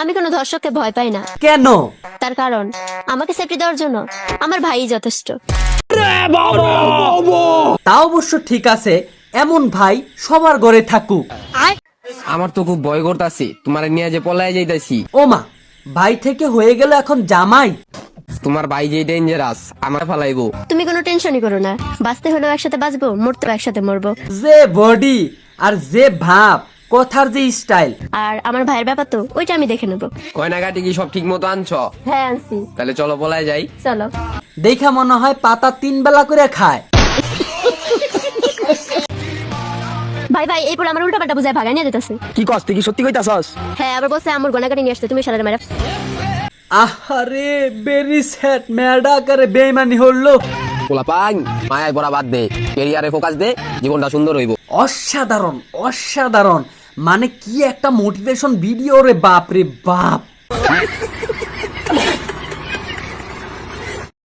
আমি কোনো ধর্ষককে ভয় পাই না। কেন? তার কারণ আমাকে সেফটি দেওয়ার জন্য আমার ভাইই যথেষ্ট। তা অবশ্য ঠিক আছে, এমন ভাই সবার ঘরে থাকুক। আমার তো খুব ভয় করতাছি, তোমার নিয়ে যে পলায় যাইতাছি। ওমা, ভাই থেকে হয়ে গেল এখন জামাই। তোমার ভাই যে ডেঞ্জারাস, আমার ফালাইবো। তুমি কোনো টেনশনই করো না, বাঁচতে হলেও একসাথে বাঁচবো, মরতেও একসাথে মরবো। যে বডি আর যে ভাব, কথার যে স্টাইল। আর আমার ভাইয়ের ব্যাপার তো ওইটা আমি দেখে নেবো। গয়নাগাটি কি সব ঠিক মতো আনছো? হ্যাঁ আনছি। তাহলে চলো পলায় যাই। চলো। দেখা মনে হয় পাতা 3 বেলা করে খায়। ভাই ভাই এই পর আমার উল্টা পাল্টা বুঝায় ভাগাই নিয়ে যেতেছে। কি কস, তুই কি সত্যি কইতাছস? হ্যাঁ আবার বলছে আমার গয়নাগাটি নিয়ে আসতে, তুমি সারা মেরা। আহারে বেরি স্যাড, মেয়েটা করে বেইমানি হলো। পোলা পাং মায়ায় পড়া বাদ দে, ক্যারিয়ারে ফোকাস দে, জীবনটা সুন্দর হইব। অসাধারণ অসাধারণ, মানে কি একটা মোটিভেশন ভিডিও রে, বাপ রে বাপ।